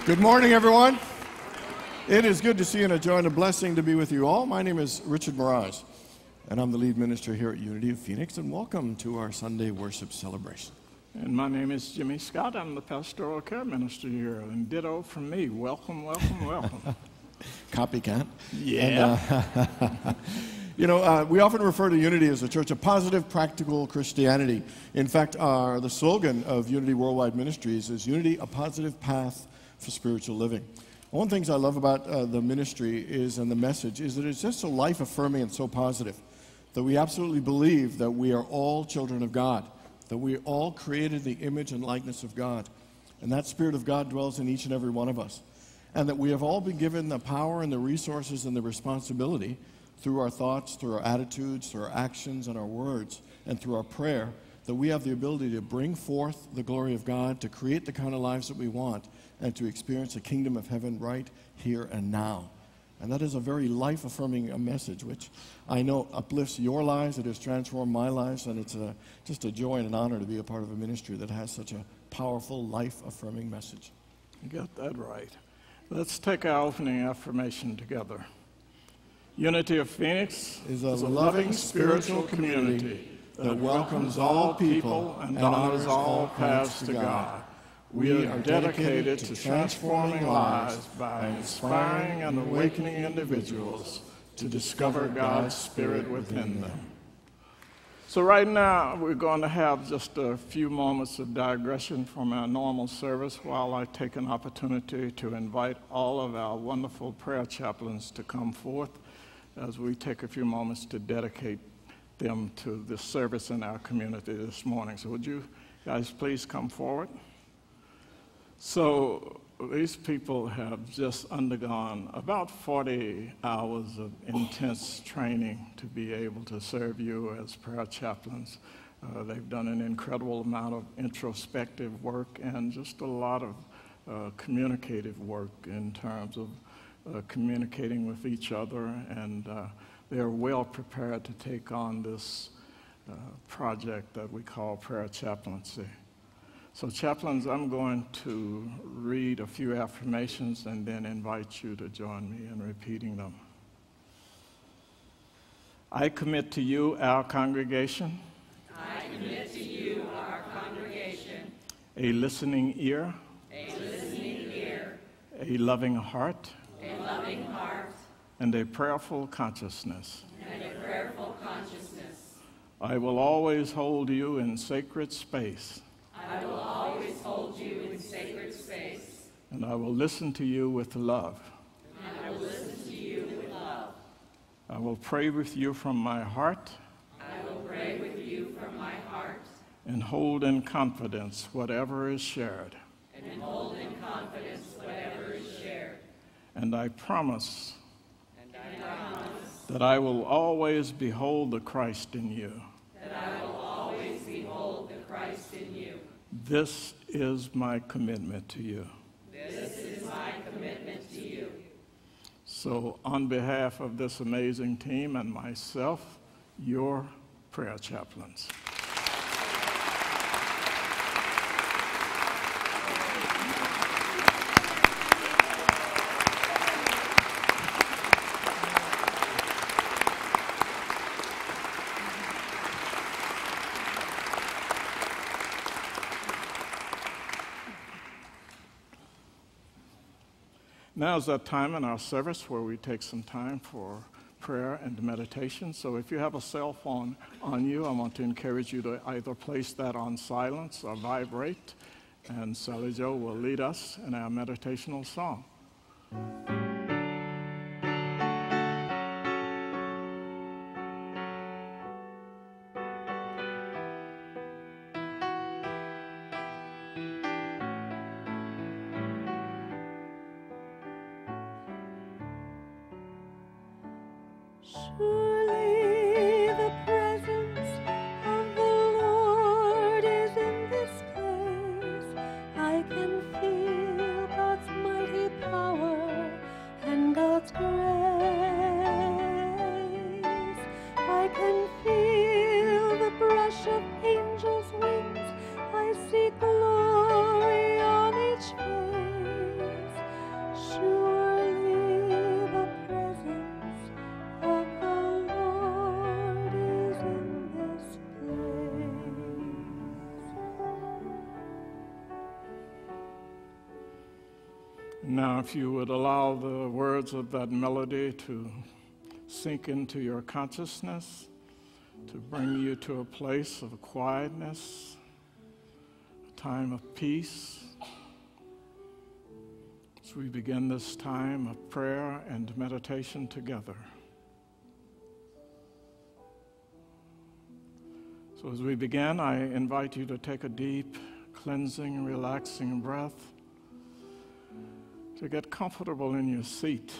Good morning, everyone. It is good to see you and a joy and a blessing to be with you all. My name is Richard Mirage, and I'm the lead minister here at Unity of Phoenix, and welcome to our Sunday worship celebration. And my name is Jimmy Scott. I'm the pastoral care minister here, and ditto from me. Welcome, welcome, welcome. Copycat. Yeah. And, we often refer to Unity as a church of positive, practical Christianity. In fact, the slogan of Unity Worldwide Ministries is Unity, a positive path for spiritual living. One of the things I love about the ministry is, and the message, is that it's just so life-affirming and so positive, that we absolutely believe that we are all children of God, that we are all created in the image and likeness of God, and that Spirit of God dwells in each and every one of us, and that we have all been given the power and the resources and the responsibility through our thoughts, through our attitudes, through our actions and our words, and through our prayer, that we have the ability to bring forth the glory of God, to create the kind of lives that we want, and to experience the kingdom of heaven right here and now. And that is a very life-affirming message, which I know uplifts your lives, it has transformed my lives, and it's just a joy and an honor to be a part of a ministry that has such a powerful, life-affirming message. You got that right. Let's take our opening affirmation together. Unity of Phoenix is a loving spiritual community that welcomes all people and honors all paths to God. We are dedicated to transforming lives by inspiring and awakening individuals to discover God's Spirit within them. So right now, we're going to have just a few moments of digression from our normal service while I take an opportunity to invite all of our wonderful prayer chaplains to come forth as we take a few moments to dedicate them to this service in our community this morning. So would you guys please come forward? So these people have just undergone about 40 hours of intense training to be able to serve you as prayer chaplains. They've done an incredible amount of introspective work and just a lot of communicative work in terms of communicating with each other, and they're well prepared to take on this project that we call prayer chaplaincy. So chaplains, I'm going to read a few affirmations and then invite you to join me in repeating them. I commit to you, our congregation. I commit to you, our congregation. A listening ear. A listening ear. A loving heart. A loving heart. And a prayerful consciousness. And a prayerful consciousness. I will always hold you in sacred space. I will always hold you in sacred space. And I will listen to you with love. And I will listen to you with love. I will pray with you from my heart. I will pray with you from my heart. And hold in confidence whatever is shared. And hold in confidence whatever is shared. And I promise And I promise that I will always behold the Christ in you. that I will always behold the Christ in you. This is my commitment to you. This is my commitment to you. So on behalf of this amazing team and myself, your prayer chaplains. Now is that time in our service where we take some time for prayer and meditation. So if you have a cell phone on you, I want to encourage you to either place that on silence or vibrate, and Sally Jo will lead us in our meditational song. Surely the presence of the Lord is in this place. I can feel God's mighty power and God's grace. I can feel the brush of angels' wings. I see glory on each face. Now, if you would allow the words of that melody to sink into your consciousness, to bring you to a place of quietness, a time of peace, as we begin this time of prayer and meditation together. So as we begin, I invite you to take a deep, cleansing, relaxing breath, to get comfortable in your seat,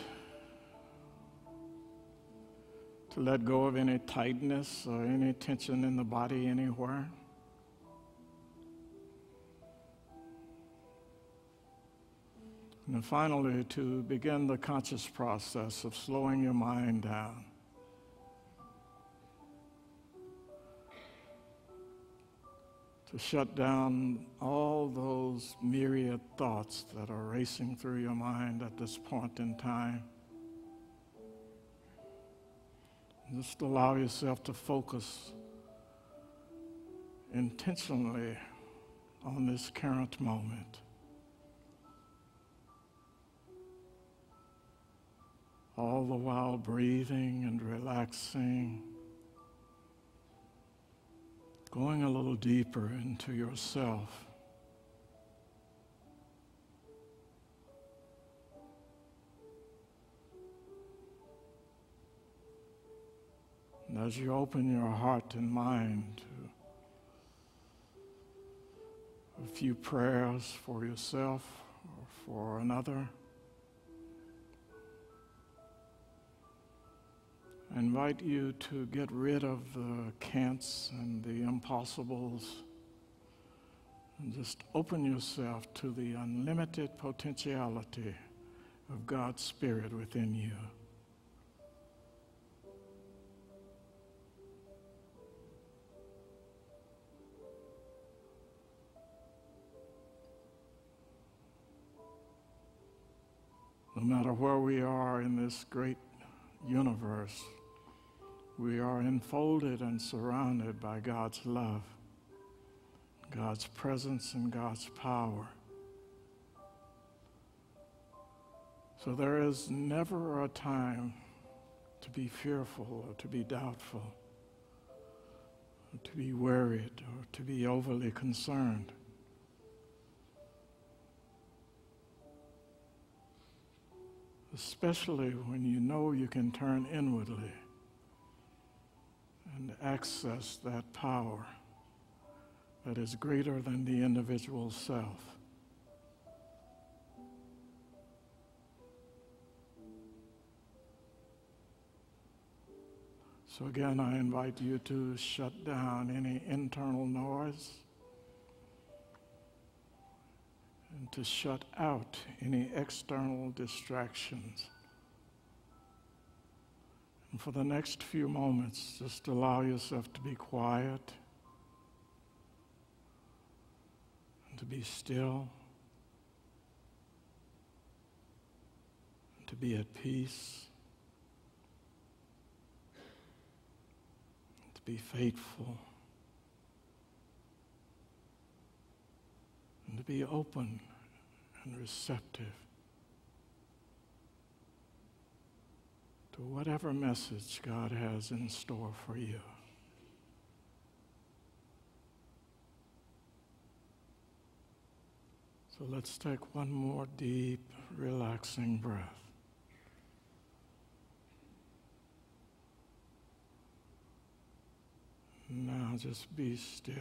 to let go of any tightness or any tension in the body anywhere. And then finally, to begin the conscious process of slowing your mind down. To shut down all those myriad thoughts that are racing through your mind at this point in time. Just allow yourself to focus intentionally on this current moment. All the while breathing and relaxing, going a little deeper into yourself. And as you open your heart and mind to a few prayers for yourself or for another, I invite you to get rid of the can'ts and the impossibles and just open yourself to the unlimited potentiality of God's Spirit within you. No matter where we are in this great universe, we are enfolded and surrounded by God's love, God's presence, and God's power. So there is never a time to be fearful or to be doubtful, or to be worried or to be overly concerned. Especially when you know you can turn inwardly and access that power that is greater than the individual self. So again, I invite you to shut down any internal noise and to shut out any external distractions. And for the next few moments, just allow yourself to be quiet and to be still, and to be at peace, and to be faithful, and to be open and receptive to whatever message God has in store for you. So let's take one more deep, relaxing breath. Now just be still.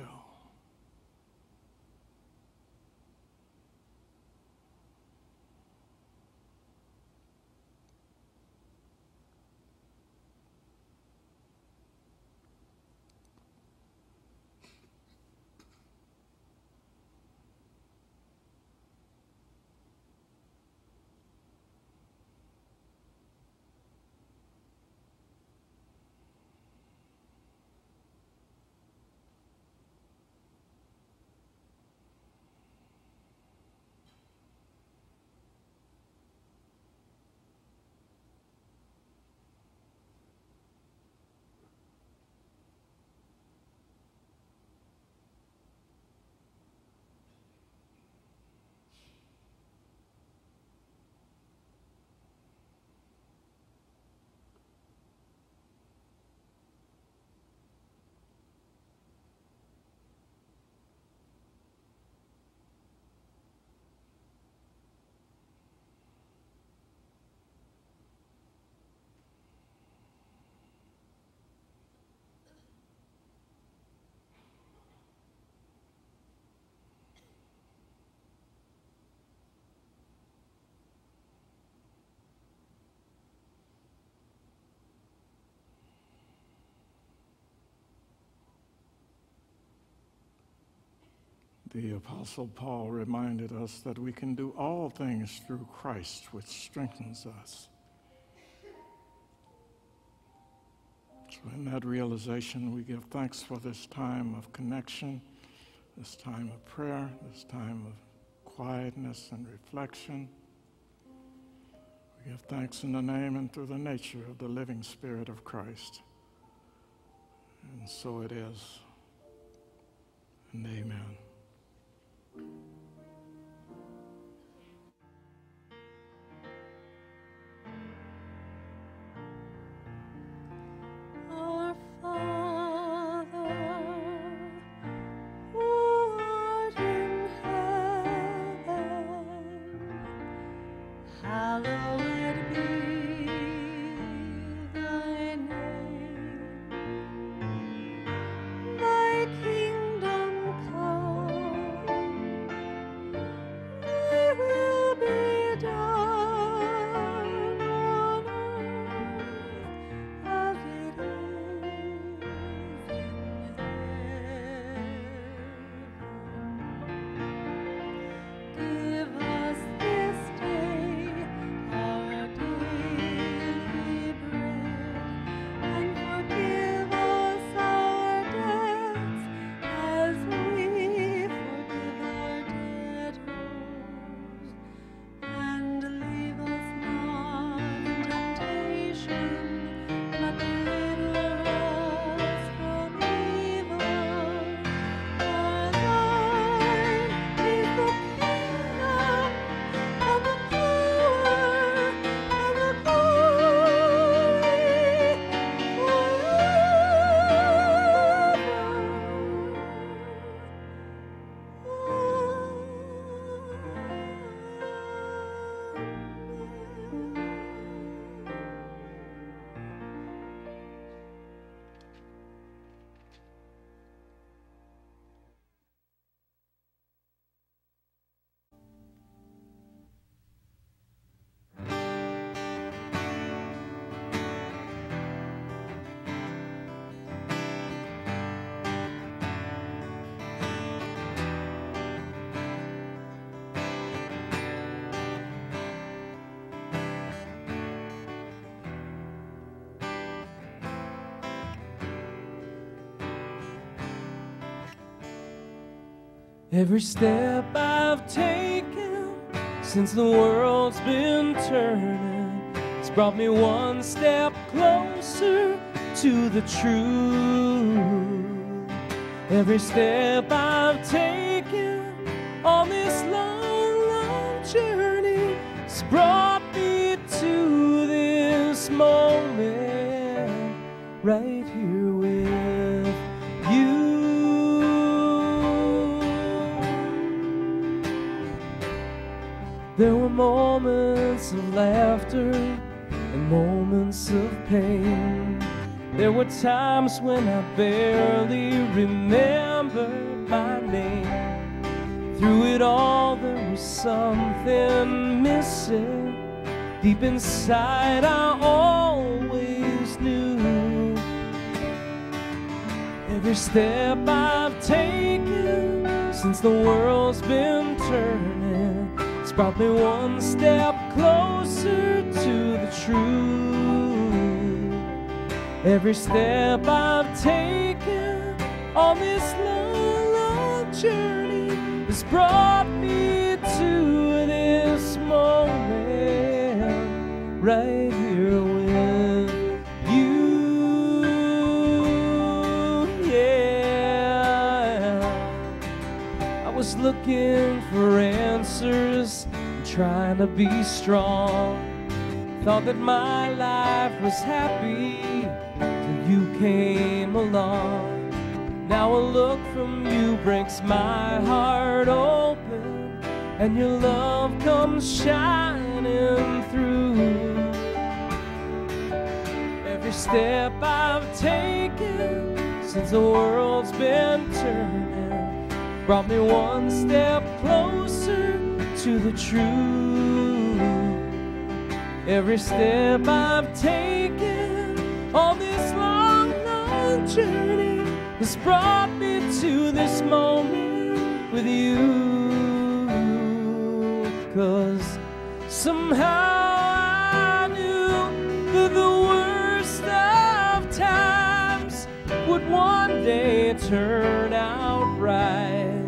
The Apostle Paul reminded us that we can do all things through Christ, which strengthens us. So in that realization, we give thanks for this time of connection, this time of prayer, this time of quietness and reflection. We give thanks in the name and through the nature of the living Spirit of Christ. And so it is. And amen. Our Father, who art in heaven, hallowed be thy name. Thy kingdom come, thy will be done on earth as it is in heaven. Give us this day our daily bread, and forgive us our debts as we forgive our debtors. And lead us not into temptation, but deliver us from evil. For thine is the kingdom, and the power, and the glory Every step I've taken since the world's been turning, it's brought me one step closer to the truth. Every step I've taken on this long, long journey has brought me to this moment right here with you. There were moments of laughter and moments of pain. There were times when I barely remembered my name. Through it all, there was something missing. Deep inside, I always knew. Every step I've taken since the world's been turning, it's brought me one step closer to the truth. Every step I've taken on this long, long journey has brought me to this moment right here with you. Yeah, I was looking for answers, trying to be strong. Thought that my life was happy till you came along. Now a look from you breaks my heart open, and your love comes shining through. Every step I've taken since the world's been turning brought me one step closer to the truth. Every step I've taken on this long, long journey has brought me to this moment with you. 'Cause somehow I knew that the worst of times would one day turn out right.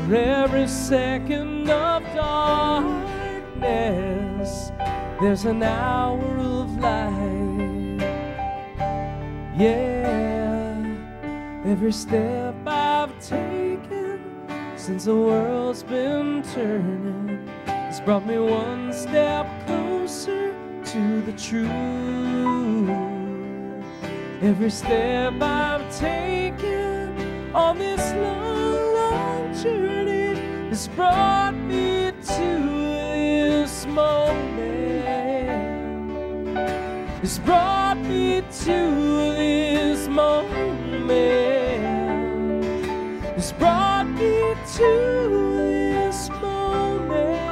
For every second of darkness, there's an hour of light. Yeah, every step I've taken since the world's been turning has brought me one step closer to the truth. Every step I've taken on this long, long journey has brought me to this moment. It's brought me to this moment. It's brought me to this moment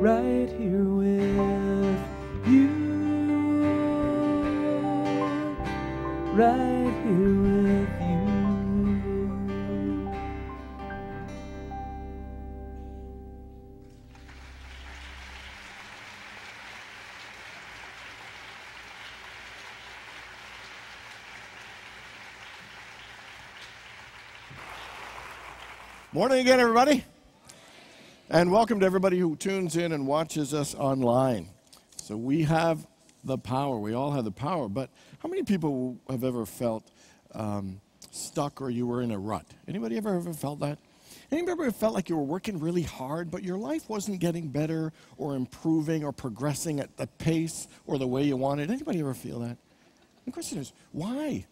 right here with you. Right here with you. Morning again, everybody. And welcome to everybody who tunes in and watches us online. So we have the power. We all have the power. But how many people have ever felt stuck or you were in a rut? Anybody ever felt that? Anybody ever felt like you were working really hard, but your life wasn't getting better or improving or progressing at the pace or the way you wanted? Anybody ever feel that? The question is, why?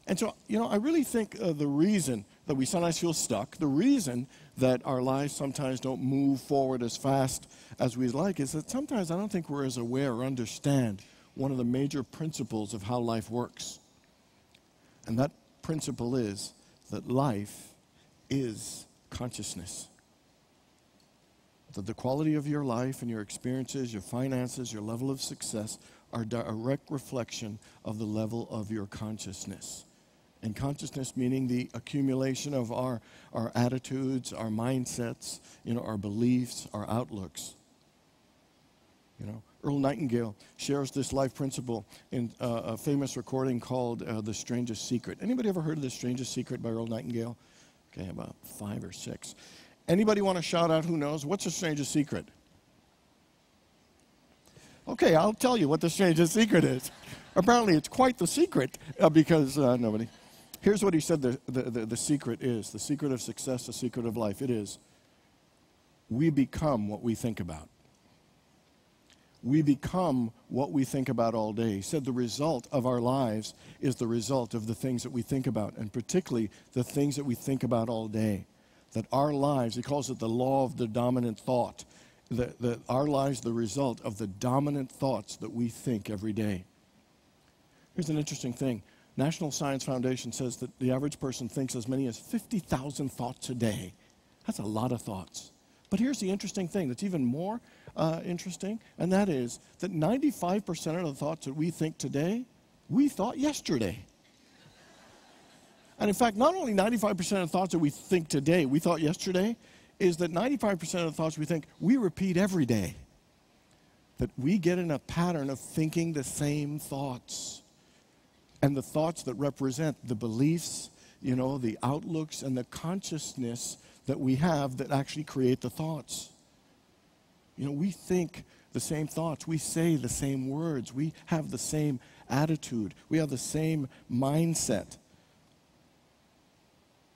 And so, I really think the reason that we sometimes feel stuck, the reason that our lives sometimes don't move forward as fast as we'd like is that sometimes I don't think we're as aware or understand one of the major principles of how life works. And that principle is that life is consciousness. That the quality of your life and your experiences, your finances, your level of success are a direct reflection of the level of your consciousness. And consciousness meaning the accumulation of our attitudes, our mindsets, our beliefs, our outlooks. Earl Nightingale shares this life principle in a famous recording called The Strangest Secret. Anybody ever heard of The Strangest Secret by Earl Nightingale? Okay, about 5 or 6. Anybody want to shout out who knows? What's The Strangest Secret? Okay, I'll tell you what The Strangest Secret is. Apparently it's quite the secret because nobody... Here's what he said the secret is. The secret of success, the secret of life. It is, we become what we think about. We become what we think about all day. He said the result of our lives is the result of the things that we think about, and particularly the things that we think about all day. That our lives, he calls it the law of the dominant thought, that our lives are the result of the dominant thoughts that we think every day. Here's an interesting thing. National Science Foundation says that the average person thinks as many as 50,000 thoughts a day. That's a lot of thoughts. But here's the interesting thing that's even more interesting, and that is that 95% of the thoughts that we think today, we thought yesterday. And in fact, not only 95% of the thoughts that we think today, we thought yesterday, is that 95% of the thoughts we think, we repeat every day. That we get in a pattern of thinking the same thoughts. And the thoughts that represent the beliefs, the outlooks and the consciousness that we have that actually create the thoughts. We think the same thoughts. We say the same words. We have the same attitude. We have the same mindset.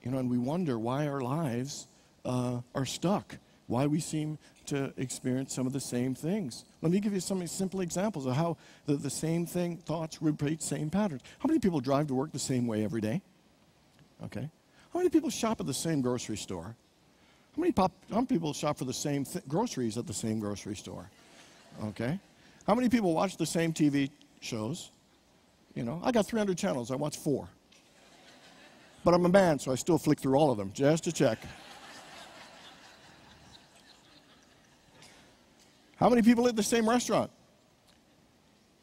And we wonder why our lives are stuck, why we seem to experience some of the same things. Let me give you some simple examples of how the same thing, thoughts repeat same patterns. How many people drive to work the same way every day? Okay. How many people shop at the same grocery store? How many people shop for the same groceries at the same grocery store? Okay. How many people watch the same TV shows? I got 300 channels. I watch 4. But I'm a man, so I still flick through all of them just to check. How many people eat the same restaurant?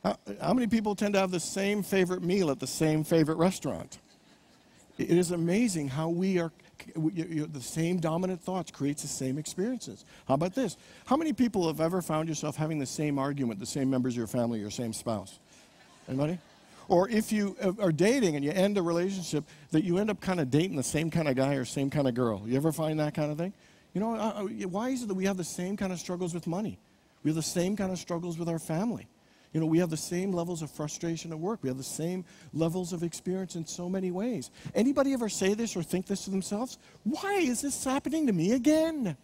How many people tend to have the same favorite meal at the same favorite restaurant? It is amazing how the same dominant thoughts creates the same experiences. How about this? How many people have ever found yourself having the same argument, the same members of your family, your same spouse? Anybody? Or if you are dating and you end a relationship, that you end up kind of dating the same kind of guy or same kind of girl. You ever find that kind of thing? You know, why is it that we have the same kind of struggles with money? We have the same kind of struggles with our family. You know, we have the same levels of frustration at work. We have the same levels of experience in so many ways. Anybody ever say this or think this to themselves? Why is this happening to me again?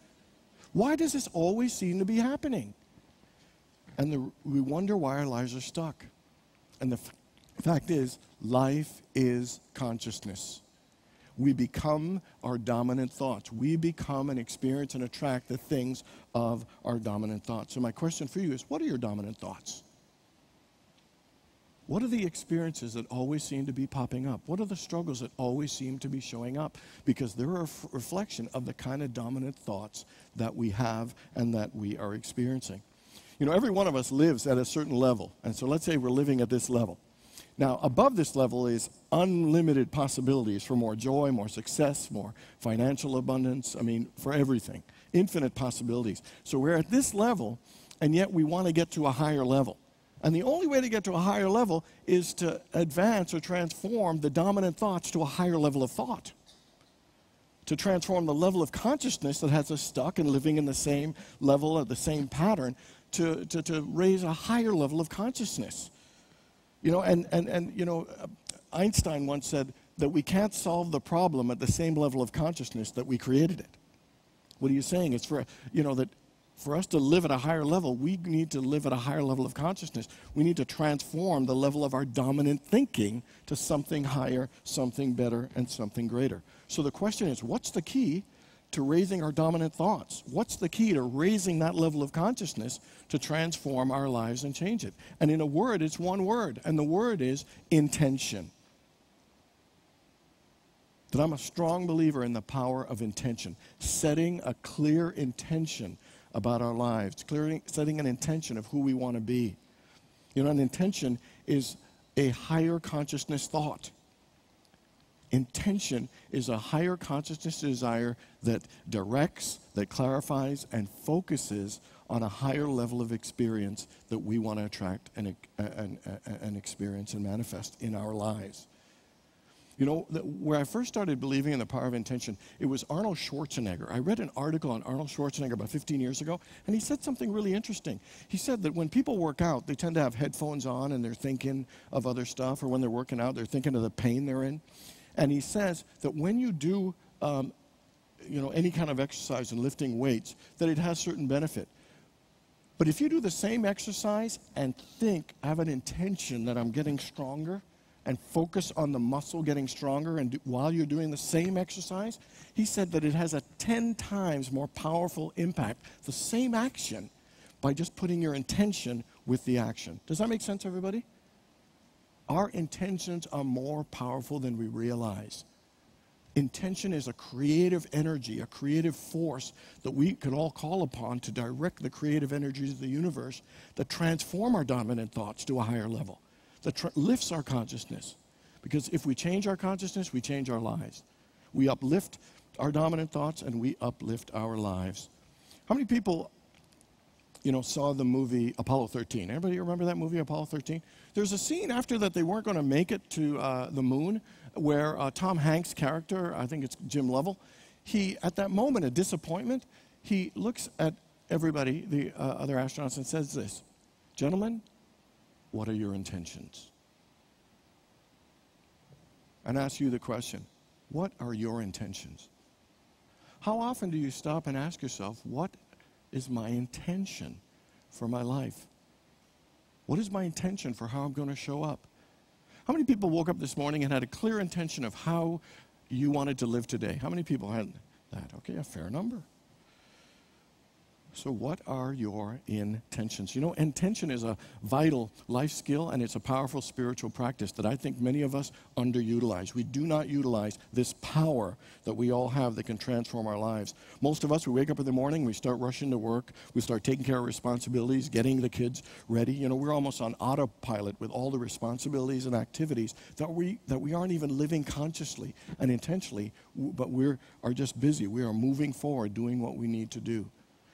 Why does this always seem to be happening? And we wonder why our lives are stuck. And the fact is, life is consciousness. We become our dominant thoughts. We become and experience and attract the things of our dominant thoughts. So my question for you is, what are your dominant thoughts? What are the experiences that always seem to be popping up? What are the struggles that always seem to be showing up? Because they're a reflection of the kind of dominant thoughts that we have and that we are experiencing. You know, every one of us lives at a certain level. And so let's say we're living at this level. Now, above this level is unlimited possibilities for more joy, more success, more financial abundance, for everything. Infinite possibilities. So we're at this level, and yet we want to get to a higher level. And the only way to get to a higher level is to advance or transform the dominant thoughts to a higher level of thought. To transform the level of consciousness that has us stuck and living in the same level or the same pattern to raise a higher level of consciousness. You know, and Einstein once said that we can't solve the problem at the same level of consciousness that we created it. What are you saying? It's that for us to live at a higher level, we need to live at a higher level of consciousness. We need to transform the level of our dominant thinking to something higher, something better, and something greater. So the question is, what's the key to raising our dominant thoughts? What's the key to raising that level of consciousness to transform our lives and change it? And in a word, it's one word, and the word is intention. That I'm a strong believer in the power of intention, setting a clear intention about our lives, setting an intention of who we want to be. You know, an intention is a higher consciousness thought. Intention is a higher consciousness desire that directs, that clarifies, and focuses on a higher level of experience that we want to attract and experience and manifest in our lives. You know, where I first started believing in the power of intention, it was Arnold Schwarzenegger. I read an article on Arnold Schwarzenegger about 15 years ago, and he said something really interesting. He said that when people work out, they tend to have headphones on and they're thinking of other stuff, or when they're working out, they're thinking of the pain they're in. And he says that when you do, any kind of exercise and lifting weights, that it has certain benefit. But if you do the same exercise and have an intention that I'm getting stronger, and focus on the muscle getting stronger, and while you're doing the same exercise, he said that it has a 10 times more powerful impact, the same action, by just putting your intention with the action. Does that make sense, everybody? Our intentions are more powerful than we realize. Intention is a creative energy, a creative force that we can all call upon to direct the creative energies of the universe that transform our dominant thoughts to a higher level, that lifts our consciousness. Because if we change our consciousness, we change our lives. We uplift our dominant thoughts and we uplift our lives. How many people saw the movie Apollo 13? Everybody remember that movie, Apollo 13? There's a scene after that they weren't going to make it to the moon where Tom Hanks' character, I think it's Jim Lovell, at that moment of disappointment, he looks at everybody, the other astronauts, and says this, "Gentlemen, what are your intentions?" And ask you the question, what are your intentions? How often do you stop and ask yourself, what is my intention for my life? What is my intention for how I'm going to show up? How many people woke up this morning and had a clear intention of how you wanted to live today? How many people had that? Okay, a fair number. So what are your intentions? You know, intention is a vital life skill, and it's a powerful spiritual practice that I think many of us underutilize. We do not utilize this power that we all have that can transform our lives. Most of us, we wake up in the morning, we start rushing to work, we start taking care of responsibilities, getting the kids ready. You know, we're almost on autopilot with all the responsibilities and activities that we aren't even living consciously and intentionally, but we are just busy. We are moving forward, doing what we need to do.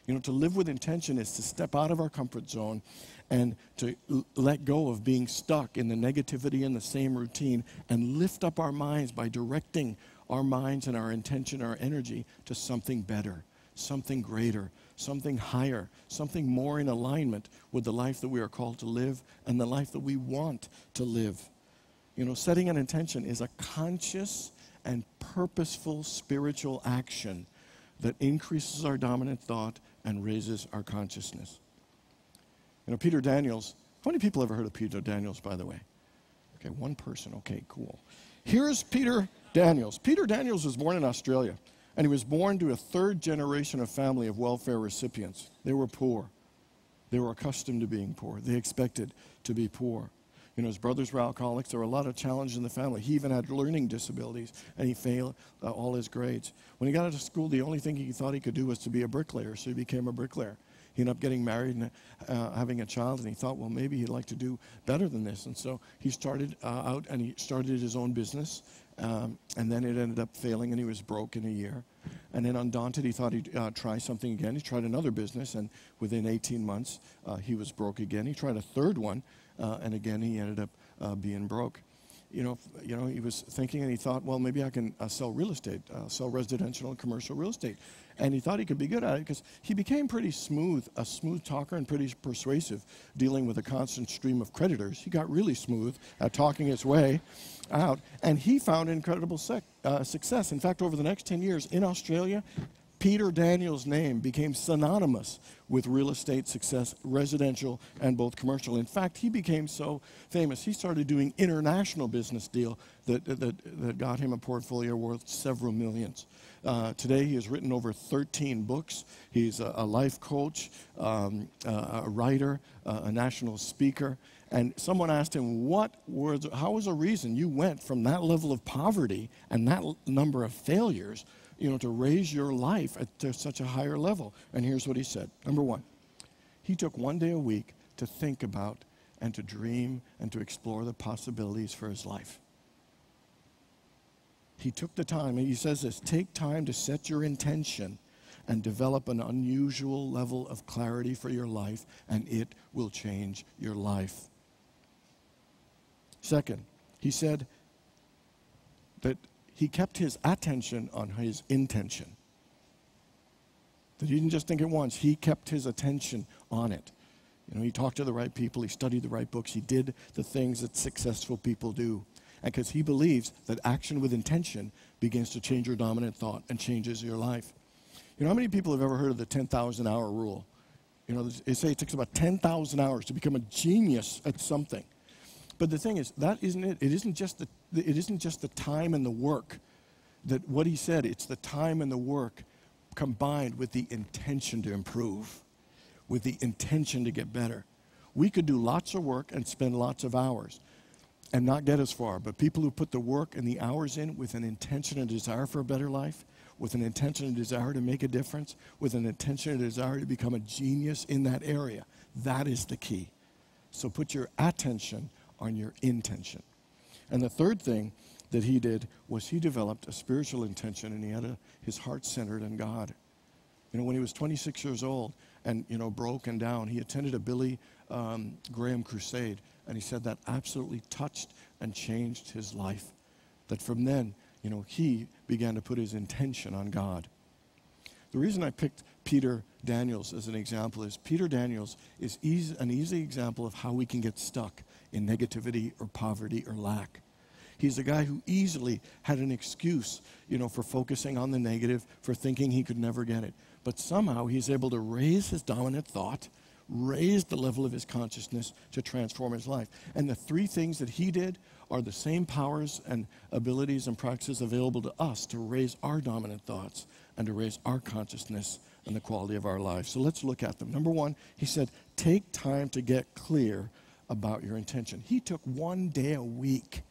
You know, to live with intention is to step out of our comfort zone and to let go of being stuck in the negativity and the same routine and lift up our minds by directing our minds and our intention, our energy to something better, something greater, something higher, something more in alignment with the life that we are called to live and the life that we want to live. You know, setting an intention is a conscious and purposeful spiritual action that increases our dominant thought and raises our consciousness. You know, Peter Daniels, how many people ever heard of Peter Daniels, by the way? Okay, one person, okay, cool. Here's Peter Daniels. Peter Daniels was born in Australia, and he was born to a third generation of family of welfare recipients. They were poor. They were accustomed to being poor. They expected to be poor. You know, his brothers were alcoholics. There were a lot of challenges in the family. He even had learning disabilities, and he failed all his grades. When he got out of school, the only thing he thought he could do was to be a bricklayer, so he became a bricklayer. He ended up getting married and having a child, and he thought, well, maybe he'd like to do better than this. And so he started out, and he started his own business, and then it ended up failing, and he was broke in a year. And then undaunted, he thought he'd try something again. He tried another business, and within 18 months, he was broke again. He tried a third one, and again, he ended up being broke. You know, he was thinking, and he thought, well, maybe I can sell real estate, sell residential and commercial real estate. And he thought he could be good at it because he became pretty smooth, a smooth talker and pretty persuasive, dealing with a constant stream of creditors. He got really smooth at talking his way out, and he found incredible success. In fact, over the next 10 years in Australia, Peter Daniels' name became synonymous with real estate success, residential and both commercial. In fact, he became so famous, he started doing international business deal that got him a portfolio worth several millions. Today, he has written over 13 books. He's a life coach, a writer, a national speaker. And someone asked him, how was the reason you went from that level of poverty and that number of failures, you know, to raise your life to such a higher level? And here's what he said. Number one, he took one day a week to think about and to dream and to explore the possibilities for his life. He took the time, and he says this, take time to set your intention and develop an unusual level of clarity for your life, and it will change your life. Second, he said that he kept his attention on his intention. That he didn't just think it once, he kept his attention on it. You know, he talked to the right people, he studied the right books, he did the things that successful people do. And because he believes that action with intention begins to change your dominant thought and changes your life. You know, how many people have ever heard of the 10,000 hour rule? You know, they say it takes about 10,000 hours to become a genius at something. But the thing is, that isn't it. It isn't just the time and the work. That what he said, it's the time and the work combined with the intention to improve, with the intention to get better. We could do lots of work and spend lots of hours and not get as far. But people who put the work and the hours in with an intention and desire for a better life, with an intention and desire to make a difference, with an intention and desire to become a genius in that area, that is the key. So put your attention on your intention. And the third thing that he did was he developed a spiritual intention, and he had his heart centered on God. You know, when he was 26 years old and, you know, broken down, he attended a Billy Graham crusade, and he said that absolutely touched and changed his life. That from then, you know, he began to put his intention on God. The reason I picked Peter Daniels as an example is Peter Daniels is an easy example of how we can get stuck in negativity or poverty or lack. He's a guy who easily had an excuse, you know, for focusing on the negative, for thinking he could never get it. But somehow he's able to raise his dominant thought, raise the level of his consciousness to transform his life. And the three things that he did are the same powers and abilities and practices available to us to raise our dominant thoughts and to raise our consciousness and the quality of our lives. So let's look at them. Number one, he said, take time to get clear about your intention. He took one day a week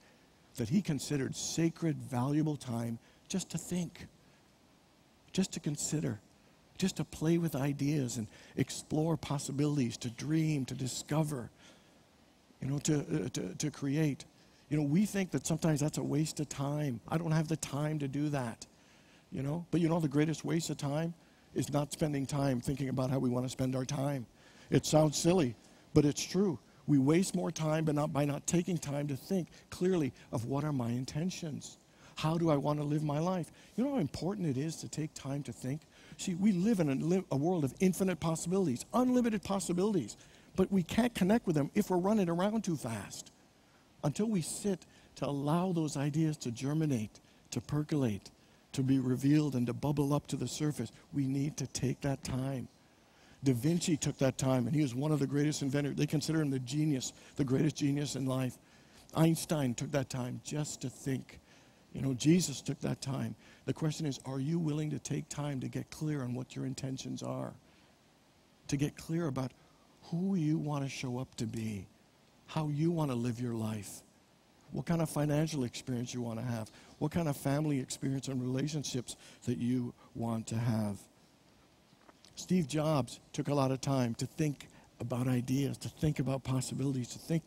that he considered sacred, valuable time just to think, just to consider, just to play with ideas and explore possibilities, to dream, to discover, to create. We think that sometimes that's a waste of time. I don't have the time to do that, But the greatest waste of time is not spending time thinking about how we want to spend our time. It sounds silly, but it's true. We waste more time by not taking time to think clearly of what are my intentions. How do I want to live my life? You know how important it is to take time to think? See, we live in a world of infinite possibilities, unlimited possibilities, but we can't connect with them if we're running around too fast. Until we sit to allow those ideas to germinate, to percolate, to be revealed and to bubble up to the surface, we need to take that time. Da Vinci took that time, and he was one of the greatest inventors. They consider him the greatest genius in life. Einstein took that time just to think. Jesus took that time. The question is, are you willing to take time to get clear on what your intentions are? To get clear about who you want to show up to be, how you want to live your life, what kind of financial experience you want to have, what kind of family experience and relationships that you want to have. Steve Jobs took a lot of time to think about ideas, to think about possibilities, to think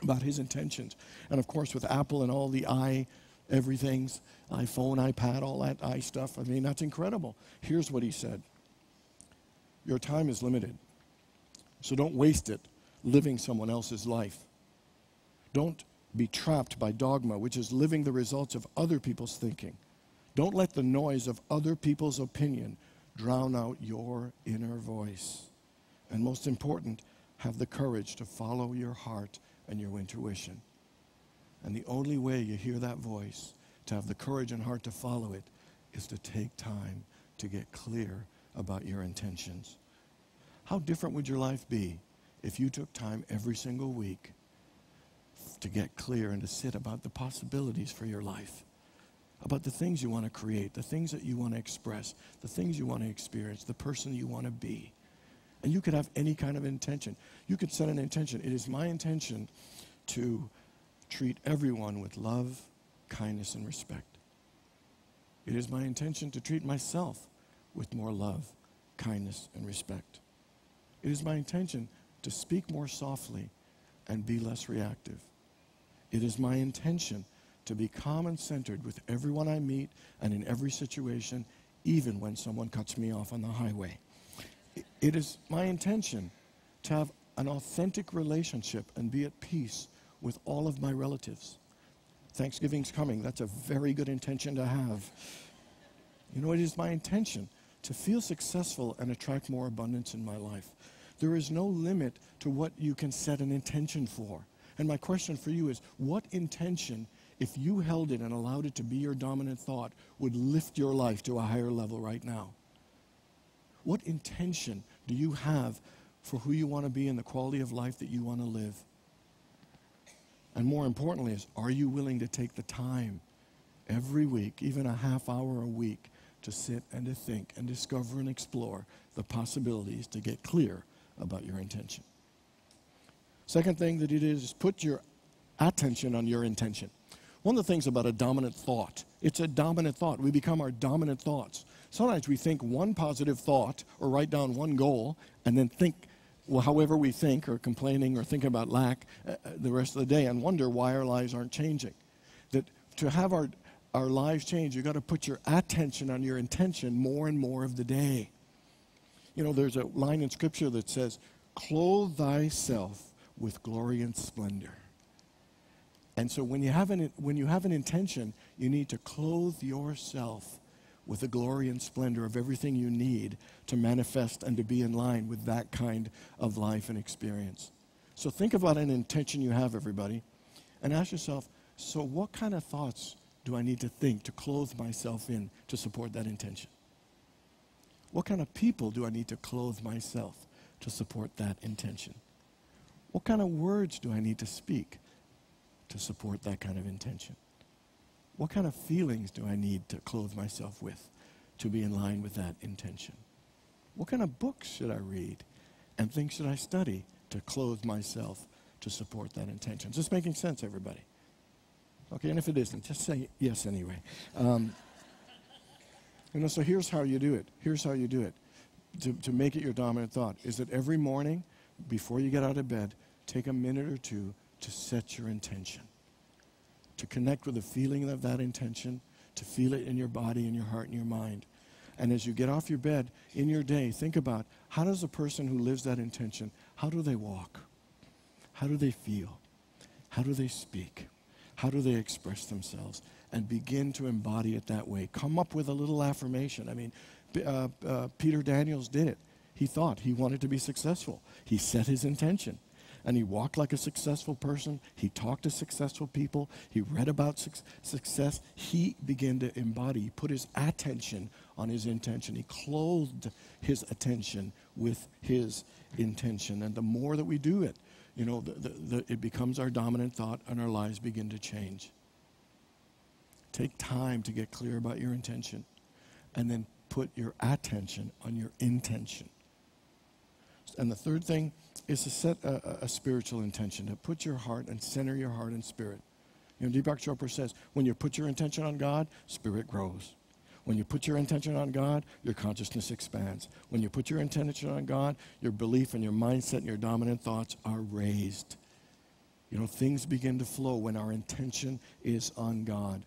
about his intentions. And of course, with Apple and all the everything's, iPhone, iPad, all that stuff, that's incredible. Here's what he said. Your time is limited, so don't waste it living someone else's life. Don't be trapped by dogma, which is living the results of other people's thinking. Don't let the noise of other people's opinion drown out your inner voice. And most important, have the courage to follow your heart and your intuition. And the only way you hear that voice, to have the courage and heart to follow it, is to take time to get clear about your intentions. How different would your life be if you took time every single week to get clear and to sit about the possibilities for your life? About the things you want to create, the things that you want to express, the things you want to experience, the person you want to be. And you could have any kind of intention. You could set an intention. It is my intention to treat everyone with love, kindness, and respect. It is my intention to treat myself with more love, kindness, and respect. It is my intention to speak more softly and be less reactive. It is my intention to be calm and centered with everyone I meet and in every situation, even when someone cuts me off on the highway. It is my intention to have an authentic relationship and be at peace with all of my relatives. Thanksgiving's coming. That's a very good intention to have. It is my intention to feel successful and attract more abundance in my life. There is no limit to what you can set an intention for. And my question for you is, what intention, if you held it and allowed it to be your dominant thought, would lift your life to a higher level right now? What intention do you have for who you want to be and the quality of life that you want to live? And more importantly is, are you willing to take the time every week, even a half hour a week, to sit and to think and discover and explore the possibilities to get clear about your intention? Second thing that it is put your attention on your intention. One of the things about a dominant thought, it's a dominant thought. We become our dominant thoughts. Sometimes we think one positive thought or write down one goal and then think, however we think or complaining or thinking about lack the rest of the day and wonder why our lives aren't changing. That to have our lives change, you've got to put your attention on your intention more and more of the day. There's a line in Scripture that says, clothe thyself with glory and splendor. And so when you have an intention, you need to clothe yourself with the glory and splendor of everything you need to manifest and to be in line with that kind of life and experience. So think about an intention you have, everybody, and ask yourself, so what kind of thoughts do I need to think to clothe myself in to support that intention? What kind of people do I need to clothe myself to support that intention? What kind of words do I need to speak to support that kind of intention? What kind of feelings do I need to clothe myself with to be in line with that intention? What kind of books should I read? And things should I study to clothe myself to support that intention? Is this making sense, everybody? Okay, and if it isn't, just say yes anyway. So here's how you do it. Here's how you do it. To make it your dominant thought is that every morning, before you get out of bed, take a minute or two to set your intention, to connect with the feeling of that intention, to feel it in your body, in your heart, and your mind. And as you get off your bed, in your day, think about, how does a person who lives that intention, how do they walk? How do they feel? How do they speak? How do they express themselves? And begin to embody it that way. Come up with a little affirmation. I mean, Peter Daniels did it. He thought he wanted to be successful. He set his intention. And he walked like a successful person. He talked to successful people. He read about success. He began to embody. He put his attention on his intention. He clothed his attention with his intention. And the more that we do it, it becomes our dominant thought and our lives begin to change. Take time to get clear about your intention and then put your attention on your intention. And the third thing is to set a spiritual intention, to put your heart and center your heart and spirit. Deepak Chopra says, when you put your intention on God, spirit grows. When you put your intention on God, your consciousness expands. When you put your intention on God, your belief and your mindset and your dominant thoughts are raised. Things begin to flow when our intention is on God.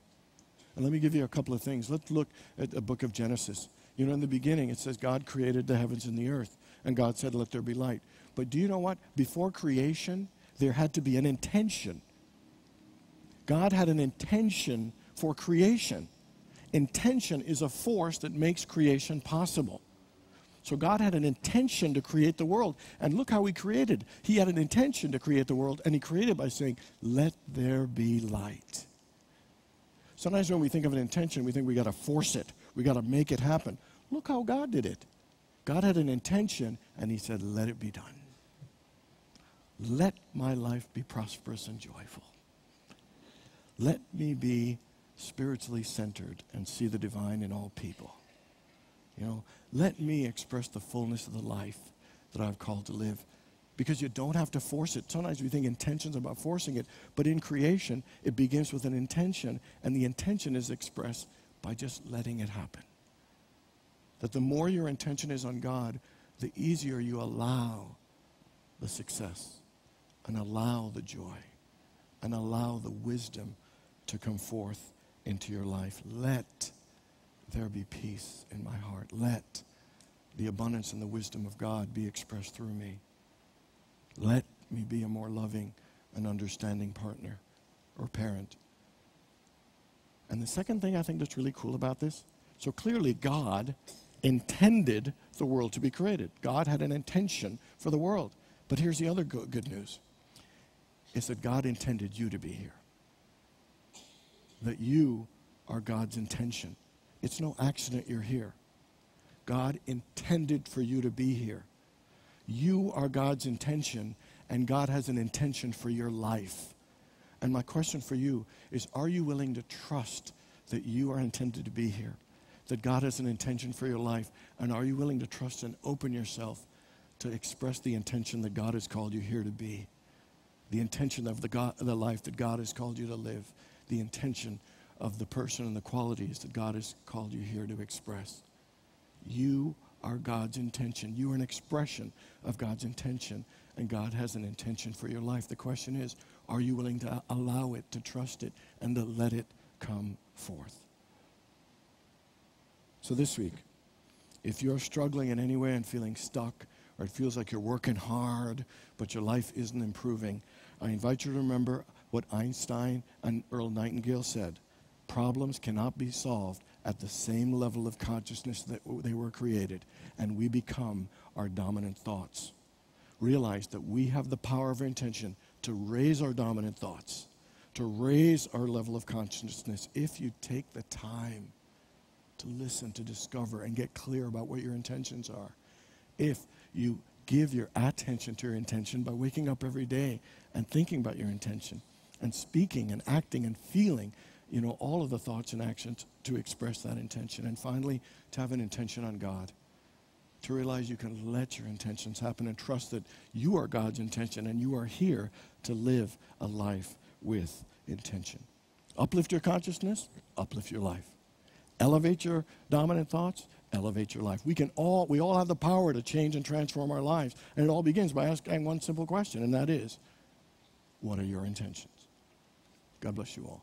And let me give you a couple of things. Let's look at the book of Genesis. In the beginning, it says God created the heavens and the earth. And God said, let there be light. But do you know what? Before creation, there had to be an intention. God had an intention for creation. Intention is a force that makes creation possible. So God had an intention to create the world. And look how he created. He had an intention to create the world, and he created by saying, let there be light. Sometimes when we think of an intention, we think we got to force it. We got to make it happen. Look how God did it. God had an intention, and he said, let it be done. Let my life be prosperous and joyful. Let me be spiritually centered and see the divine in all people. Let me express the fullness of the life that I've called to live. Because you don't have to force it. Sometimes we think intention's about forcing it, but in creation, it begins with an intention, and the intention is expressed by just letting it happen. That the more your intention is on God, the easier you allow the success and allow the joy and allow the wisdom to come forth into your life. Let there be peace in my heart. Let the abundance and the wisdom of God be expressed through me. Let me be a more loving and understanding partner or parent. And the second thing I think that's really cool about this, so clearly God intended the world to be created. God had an intention for the world. But here's the other good news. It's that God intended you to be here. That you are God's intention. It's no accident you're here. God intended for you to be here. You are God's intention, and God has an intention for your life. And my question for you is, are you willing to trust that you are intended to be here? That God has an intention for your life, and are you willing to trust and open yourself to express the intention that God has called you here to be? The intention of the life that God has called you to live. The intention of the person and the qualities that God has called you here to express. You are God's intention. You are an expression of God's intention, and God has an intention for your life. The question is, are you willing to allow it, to trust it, and to let it come forth? So this week, if you're struggling in any way and feeling stuck, or it feels like you're working hard, but your life isn't improving, I invite you to remember what Einstein and Earl Nightingale said. Problems cannot be solved at the same level of consciousness that they were created, and we become our dominant thoughts. Realize that we have the power of our intention to raise our dominant thoughts, to raise our level of consciousness if you take the time to listen, to discover, and get clear about what your intentions are. If you give your attention to your intention by waking up every day and thinking about your intention and speaking and acting and feeling, all of the thoughts and actions to express that intention. And finally, to have an intention on God. to realize you can let your intentions happen and trust that you are God's intention and you are here to live a life with intention. Uplift your consciousness, uplift your life. Elevate your dominant thoughts, elevate your life. We all have the power to change and transform our lives. And it all begins by asking one simple question, and that is, what are your intentions? God bless you all.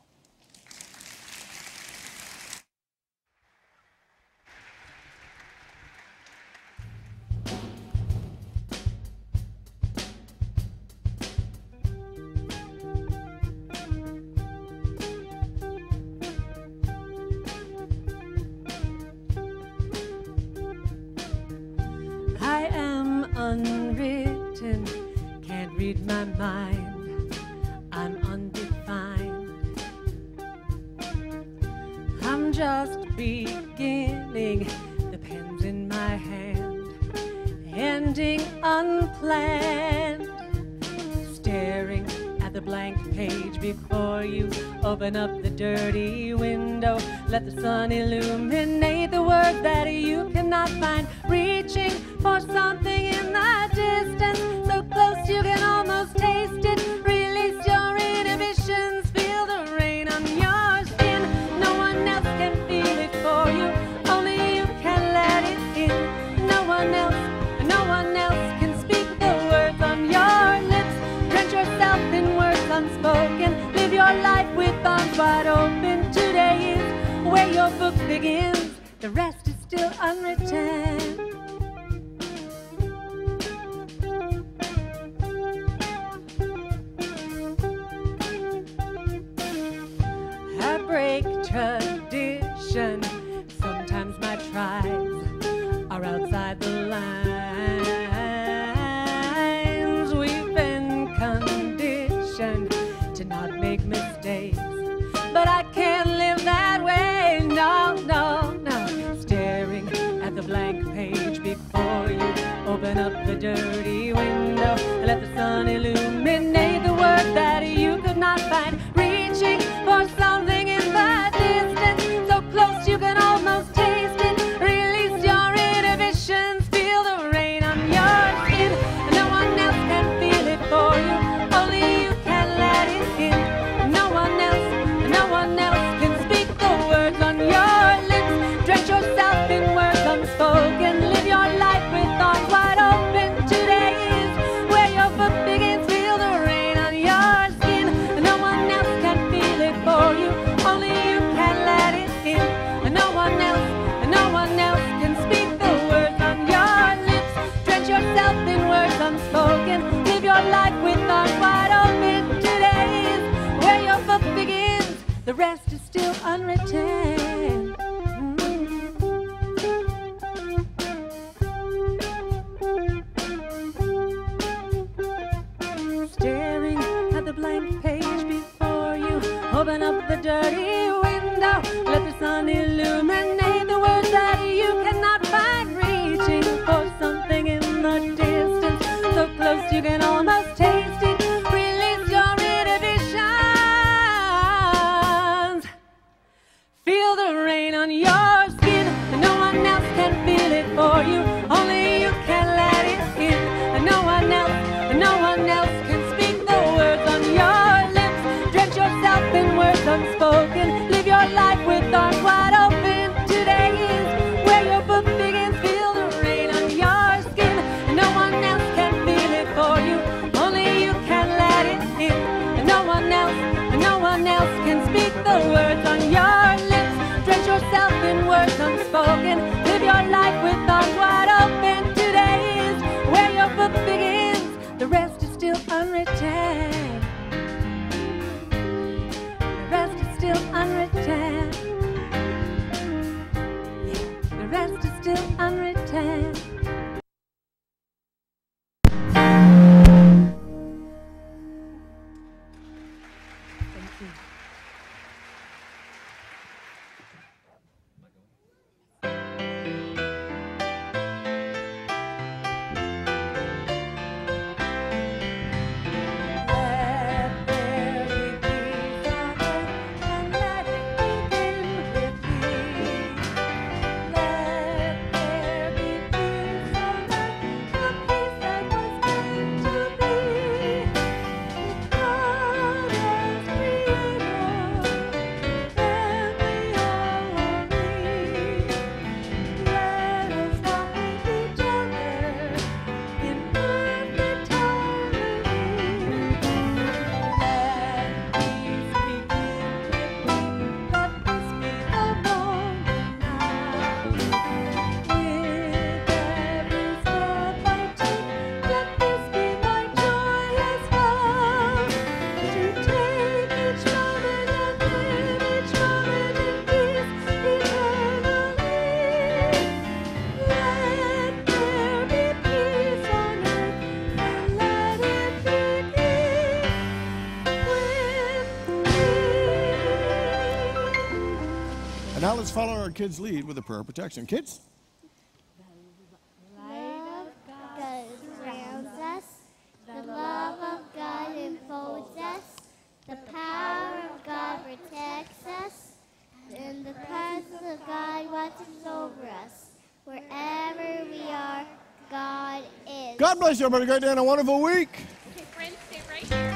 I am unwritten, can't read my mind, I'm undefined. I'm just beginning, the pen's in my hand, ending unplanned. Staring at the blank page before you, open up the dirty window, let the sun illuminate the words that you cannot find. Reaching for something in the distance, so close you can almost taste it. Release your inhibitions, feel the rain on your skin. No one else can feel it for you, only you can let it in. No one else can speak the words on your lips. Drench yourself in words unspoken, live your life with arms wide open. Today is where your book begins, the rest is still unwritten. I break tradition, sometimes my tries are outside the lines. We've been conditioned to not make mistakes, but I can't live that way, no, no, no. Staring at the blank page before you, open up the dirty window, let the sun illuminate the words that you could not find. Reaching for something in the distance, so close you can almost taste it. Release your inhibitions, feel the rain on your skin. No one else can feel it for you, only you can let it in. No one else can speak the words on your lips. Drench yourself in words unspoken, live your life with arms wide open. Today is where your book begins, feel the rain on your skin. No one else can feel it for you, only you can let it in. No one else can speak the words on your lips. Drench yourself in words unspoken, live your life with arms wide open. Today is where your book begins, the rest is still unwritten. Staring at the blank page before you, open up the dirty window, let the sun illuminate the words that you cannot find. Reaching for something in the distance, so close you can almost taste it. Release your inhibitions, feel the rain on your skin. No one else can feel it for you, only you can let it in. No one else can speak the words on your lips. Drench yourself in words unspoken, live your life with arms wide open. Today is where your book begins, feel the rain on your skin. No one else can feel it for you, only you can let it in. No one else can speak the words on your lips. Drench yourself in words unspoken, live your life with arms wide open. Today is where your book begins, the rest is still unwritten. The rest is still unwritten. The rest is still unwritten. Thank you. Let there be our kids lead with a prayer of protection. Kids? Love of God surrounds us. The love of God enfolds us. The power of God protects us. And the presence of God watches over us. Wherever we are, God is. God bless you. Everybody. Great day and a wonderful week. Okay, friends, stay right here.